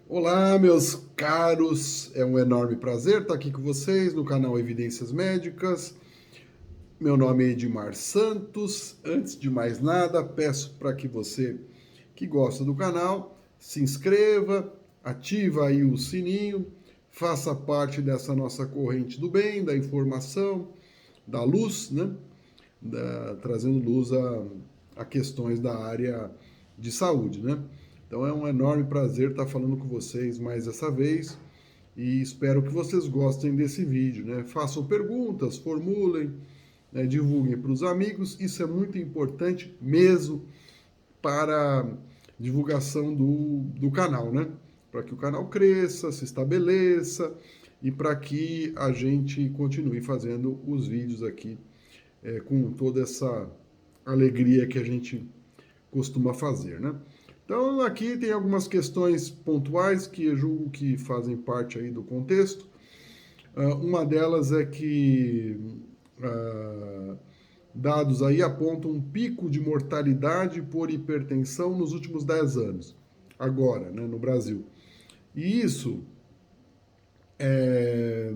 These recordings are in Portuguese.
Olá, meus caros, é um enorme prazer estar aqui com vocês no canal Evidências Médicas. Meu nome é Edmar Santos. Antes de mais nada, peço para que você que gosta do canal se inscreva, ativa aí o sininho, faça parte dessa nossa corrente do bem, da informação, da luz, né? Trazendo luz a questões da área de saúde, né? Então é um enorme prazer estar falando com vocês mais essa vez e espero que vocês gostem desse vídeo, né? Façam perguntas, formulem, né? Divulguem para os amigos, isso é muito importante mesmo para a divulgação do canal, né? Para que o canal cresça, se estabeleça e para que a gente continue fazendo os vídeos aqui com toda essa alegria que a gente costuma fazer, né? Então aqui tem algumas questões pontuais que eu julgo que fazem parte aí do contexto. Uma delas é que dados aí apontam um pico de mortalidade por hipertensão nos últimos 10 anos, agora, né, no Brasil. E isso é,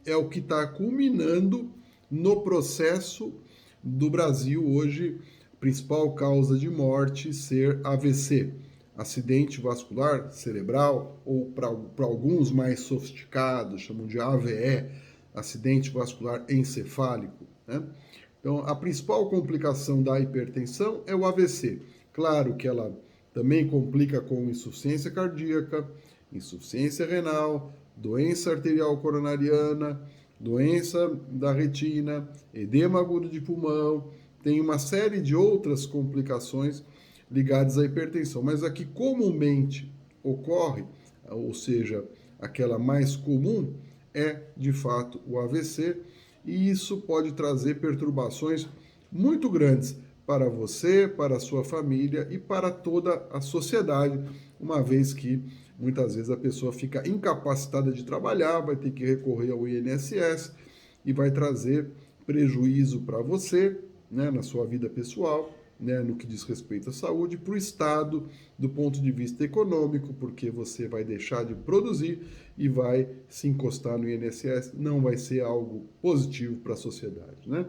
é o que está culminando no processo do Brasil hoje, principal causa de morte ser AVC, acidente vascular cerebral, ou para alguns mais sofisticados, chamam de AVE, acidente vascular encefálico, né? Então, a principal complicação da hipertensão é o AVC. Claro que ela também complica com insuficiência cardíaca, insuficiência renal, doença arterial coronariana, doença da retina, edema agudo de pulmão, tem uma série de outras complicações ligadas à hipertensão, mas a que comumente ocorre, ou seja, aquela mais comum, é de fato o AVC, e isso pode trazer perturbações muito grandes para você, para a sua família e para toda a sociedade, uma vez que muitas vezes a pessoa fica incapacitada de trabalhar, vai ter que recorrer ao INSS e vai trazer prejuízo para você, né, na sua vida pessoal, né, no que diz respeito à saúde, para o Estado, do ponto de vista econômico, porque você vai deixar de produzir e vai se encostar no INSS, não vai ser algo positivo para a sociedade, né?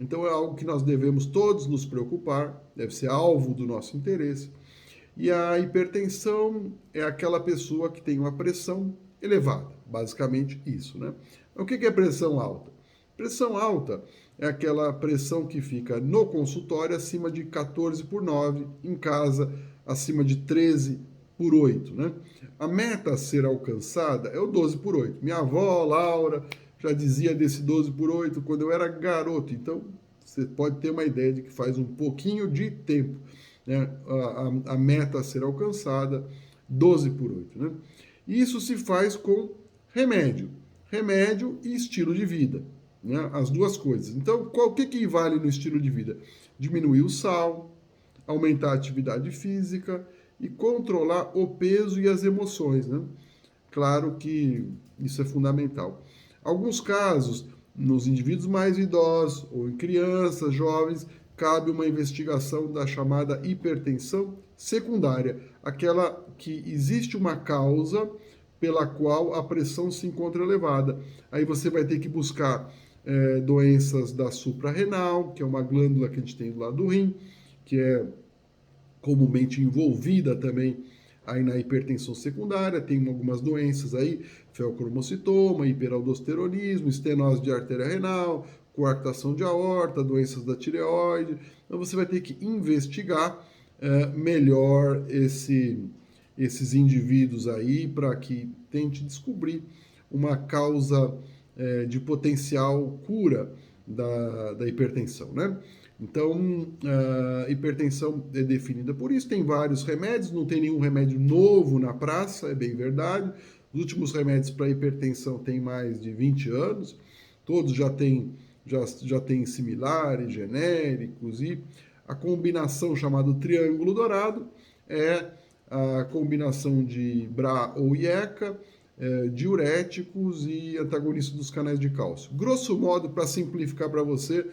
Então é algo que nós devemos todos nos preocupar, deve ser alvo do nosso interesse. E a hipertensão é aquela pessoa que tem uma pressão elevada, basicamente isso, né? O que é pressão alta? Pressão alta é aquela pressão que fica no consultório acima de 14/9, em casa acima de 13/8, né? A meta a ser alcançada é o 12/8. Minha avó, Laura, já dizia desse 12/8 quando eu era garoto, então você pode ter uma ideia de que faz um pouquinho de tempo, né, a meta a ser alcançada, 12/8, né? E isso se faz com remédio e estilo de vida, né? As duas coisas. Então, o que vale no estilo de vida? Diminuir o sal, aumentar a atividade física e controlar o peso e as emoções, né? Claro que isso é fundamental. Alguns casos, nos indivíduos mais idosos ou em crianças, jovens, cabe uma investigação da chamada hipertensão secundária, aquela que existe uma causa pela qual a pressão se encontra elevada. Aí você vai ter que buscar doenças da suprarrenal, que é uma glândula que a gente tem do lado do rim, que é comumente envolvida também aí na hipertensão secundária, tem algumas doenças aí, feocromocitoma, hiperaldosteronismo, estenose de artéria renal, coarctação de aorta, doenças da tireoide. Então você vai ter que investigar melhor esses indivíduos aí para que tente descobrir uma causa de potencial cura da hipertensão, né? Então, a hipertensão é definida por isso, tem vários remédios, não tem nenhum remédio novo na praça, é bem verdade. Os últimos remédios para hipertensão têm mais de 20 anos, todos já têm similares, genéricos, e a combinação chamada triângulo dourado é a combinação de BRA ou IECA, diuréticos e antagonistas dos canais de cálcio. Grosso modo, para simplificar para você,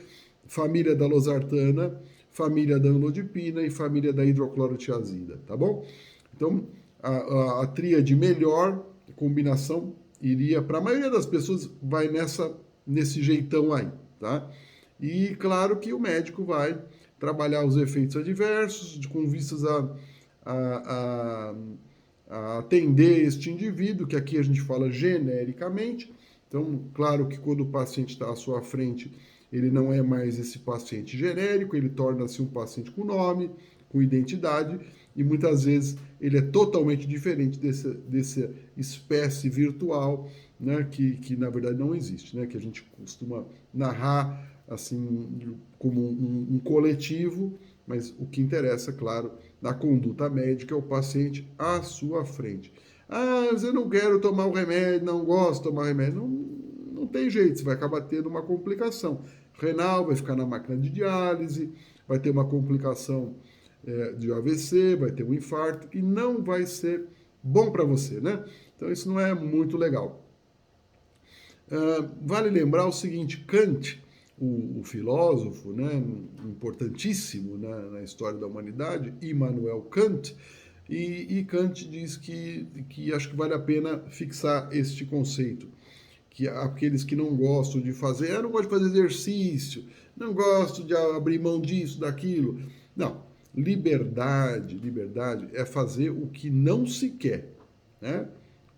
família da losartana, família da amlodipina e família da hidroclorotiazida, tá bom? Então, a tríade melhor, a combinação iria, para a maioria das pessoas, vai nesse jeitão aí, tá? E claro que o médico vai trabalhar os efeitos adversos, com vistas a, a atender este indivíduo, que aqui a gente fala genericamente. Então, claro que quando o paciente está à sua frente, ele não é mais esse paciente genérico, ele torna-se um paciente com nome, com identidade, e muitas vezes ele é totalmente diferente dessa espécie virtual, né, que na verdade não existe, né, que a gente costuma narrar assim como um coletivo, mas o que interessa, claro, na conduta médica é o paciente à sua frente. Ah, mas eu não quero tomar o remédio, não gosto de tomar remédio. Não tem jeito, você vai acabar tendo uma complicação renal, vai ficar na máquina de diálise, vai ter uma complicação de AVC, vai ter um infarto e não vai ser bom para você, né? Então isso não é muito legal. Vale lembrar o seguinte, Kant, o filósofo, né, importantíssimo na história da humanidade, Immanuel Kant, e Kant diz que acho que vale a pena fixar este conceito, que aqueles que não gostam de fazer, eu não gosto de fazer exercício, não gosto de abrir mão disso, daquilo. Não, liberdade é fazer o que não se quer, né?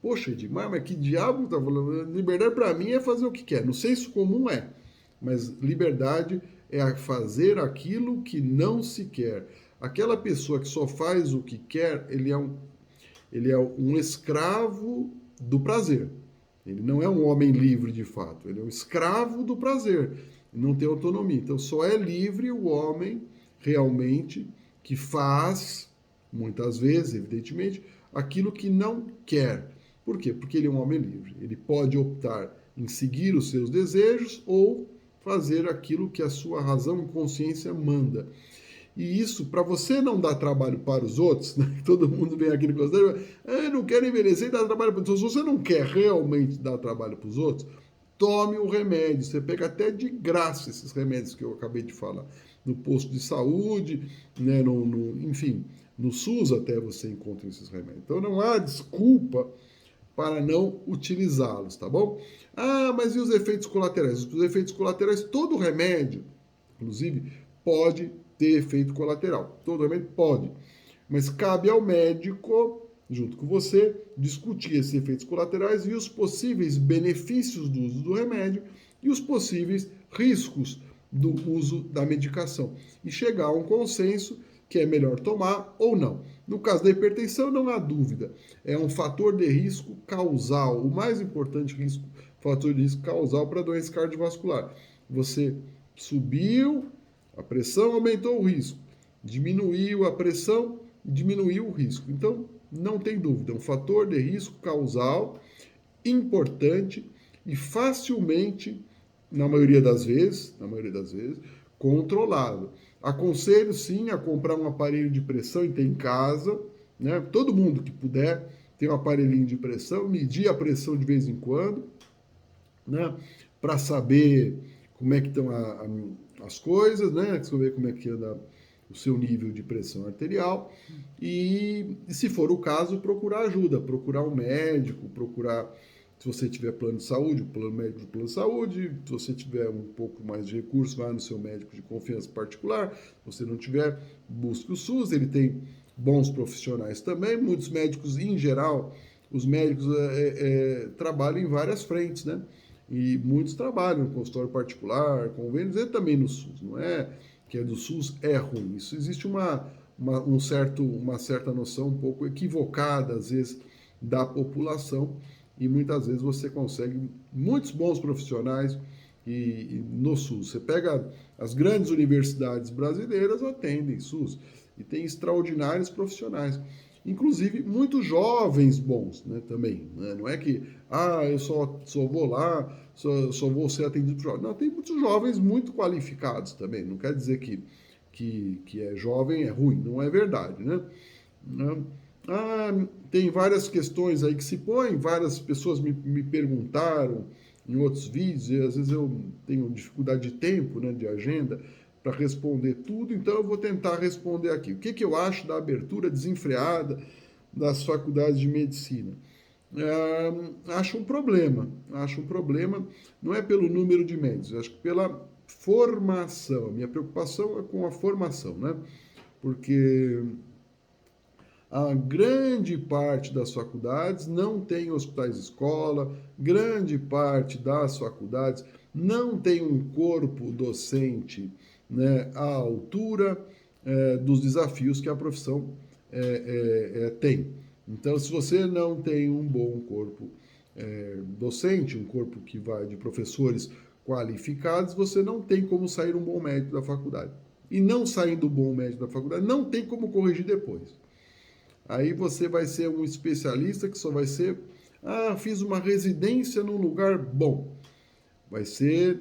Poxa, Edmar, mas que diabo tá falando? Liberdade para mim é fazer o que quer. No senso comum é, mas liberdade é fazer aquilo que não se quer. Aquela pessoa que só faz o que quer, ele é um escravo do prazer. Ele não é um homem livre de fato, ele é um escravo do prazer, não tem autonomia. Então só é livre o homem realmente que faz, muitas vezes, evidentemente, aquilo que não quer. Por quê? Porque ele é um homem livre. Ele pode optar em seguir os seus desejos ou fazer aquilo que a sua razão e consciência manda. E isso, para você não dar trabalho para os outros, né? Todo mundo vem aqui no consultório e fala, eu não quero envelhecer e dar trabalho para os outros. Se você não quer realmente dar trabalho para os outros, tome o remédio. Você pega até de graça esses remédios que eu acabei de falar. No posto de saúde, né? Enfim, no SUS até você encontra esses remédios. Então não há desculpa para não utilizá-los, tá bom? Ah, mas e os efeitos colaterais? Os efeitos colaterais, todo remédio, inclusive, pode ter efeito colateral. Todo remédio pode. Mas cabe ao médico, junto com você, discutir esses efeitos colaterais e os possíveis benefícios do uso do remédio e os possíveis riscos do uso da medicação. E chegar a um consenso que é melhor tomar ou não. No caso da hipertensão, não há dúvida. É um fator de risco causal. O mais importante fator de risco causal para a doença cardiovascular. Você subiu a pressão, aumentou o risco. Diminuiu a pressão, diminuiu o risco. Então, não tem dúvida. É um fator de risco causal importante e facilmente, na maioria das vezes, controlado. Aconselho sim a comprar um aparelho de pressão e ter em casa, né? Todo mundo que puder ter um aparelhinho de pressão, medir a pressão de vez em quando, né? Para saber como é que estão as coisas, né? Saber como é que anda o seu nível de pressão arterial e se for o caso, procurar ajuda, procurar um médico, procurar, se você tiver plano de saúde, o plano médico do plano de saúde, se você tiver um pouco mais de recursos, vá no seu médico de confiança particular, se você não tiver, busque o SUS, ele tem bons profissionais também, muitos médicos, em geral, os médicos trabalham em várias frentes, né? E muitos trabalham no consultório particular, convênios e também no SUS, não é que é do SUS é ruim. Isso existe uma certa noção um pouco equivocada, às vezes, da população, e muitas vezes você consegue muitos bons profissionais e no SUS. Você pega as grandes universidades brasileiras, atendem SUS, e tem extraordinários profissionais. Inclusive, muitos jovens bons, né, também. Né? Não é que, eu só vou lá, só vou ser atendido por jovens. Não, tem muitos jovens muito qualificados também. Não quer dizer que é jovem é ruim. Não é verdade, né? Não. Tem várias questões aí que se põem, várias pessoas me perguntaram em outros vídeos, e às vezes eu tenho dificuldade de tempo, né, de agenda, para responder tudo, então eu vou tentar responder aqui. O que eu acho da abertura desenfreada das faculdades de medicina? Acho um problema, não é pelo número de médicos, acho que pela formação. A minha preocupação é com a formação, né? Porque a grande parte das faculdades não tem hospitais-escola, grande parte das faculdades não tem um corpo docente, né, à altura dos desafios que a profissão tem. Então, se você não tem um bom corpo docente, um corpo que vai de professores qualificados, você não tem como sair um bom médico da faculdade. E não saindo um bom médico da faculdade, não tem como corrigir depois. Aí você vai ser um especialista que só vai ser, fiz uma residência num lugar bom. Vai ser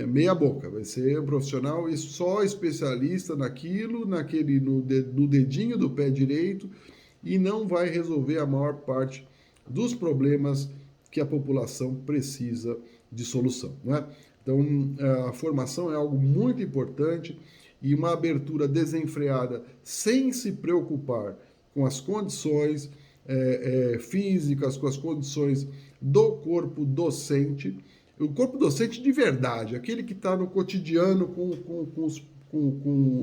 meia boca, vai ser um profissional e só especialista naquilo, no dedinho do pé direito, e não vai resolver a maior parte dos problemas que a população precisa de solução, né? Então, a formação é algo muito importante, e uma abertura desenfreada sem se preocupar com as condições físicas, com as condições do corpo docente, o corpo docente de verdade, aquele que está no cotidiano com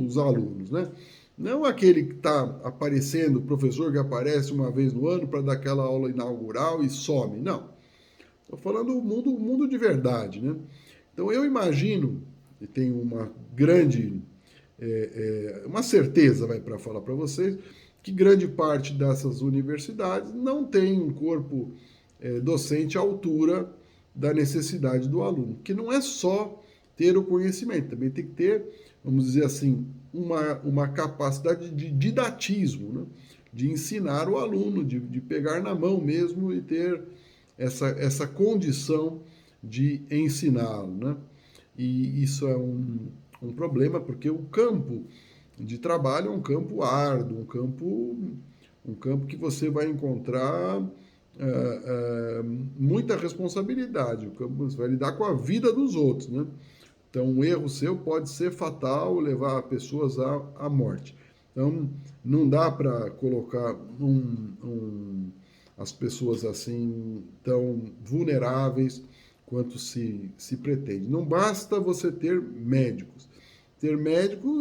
os alunos, né? Não aquele que está aparecendo, o professor que aparece uma vez no ano para dar aquela aula inaugural e some, não. Estou falando do mundo de verdade, né? Então eu imagino, e tenho uma grande, uma certeza, para falar para vocês, que grande parte dessas universidades não tem um corpo docente à altura da necessidade do aluno, que não é só ter o conhecimento, também tem que ter, vamos dizer assim, uma capacidade de didatismo, né? De ensinar o aluno, de pegar na mão mesmo e ter essa condição de ensiná-lo, né? E isso é um problema, porque o campo de trabalho é um campo árduo, um campo que você vai encontrar muita responsabilidade, você vai lidar com a vida dos outros, né? Então, um erro seu pode ser fatal, levar pessoas à morte. Então, não dá para colocar as pessoas assim tão vulneráveis quanto se pretende. Não basta você ter médicos. Ter médicos,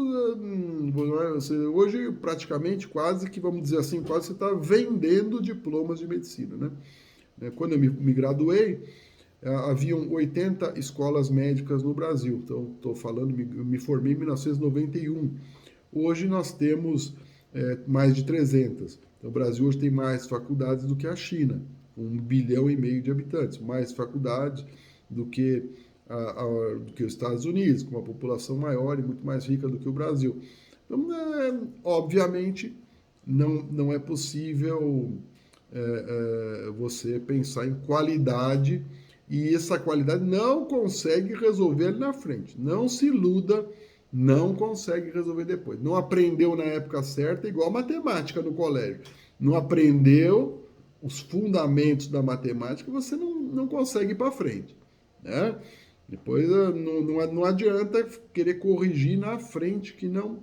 hoje praticamente quase que, vamos dizer assim, quase você está vendendo diplomas de medicina, né? Quando eu me graduei, haviam 80 escolas médicas no Brasil. Então, estou falando, eu me formei em 1991. Hoje nós temos mais de 300. Então, o Brasil hoje tem mais faculdades do que a China, 1,5 bilhão de habitantes, mais faculdades do que os Estados Unidos, com uma população maior e muito mais rica do que o Brasil. Então, obviamente, não é possível você pensar em qualidade, e essa qualidade não consegue resolver ali na frente. Não se iluda, não consegue resolver depois. Não aprendeu na época certa, igual matemática no colégio. Não aprendeu os fundamentos da matemática, você não consegue ir para frente, né? Depois não adianta querer corrigir na frente, que não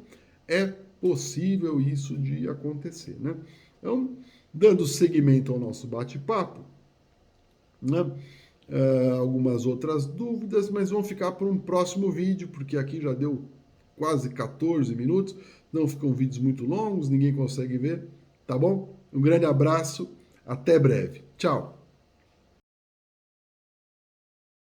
é possível isso de acontecer, né? Então, dando seguimento ao nosso bate-papo, né? Algumas outras dúvidas, mas vão ficar para um próximo vídeo, porque aqui já deu quase 14 minutos, não ficam vídeos muito longos, ninguém consegue ver, tá bom? Um grande abraço, até breve. Tchau!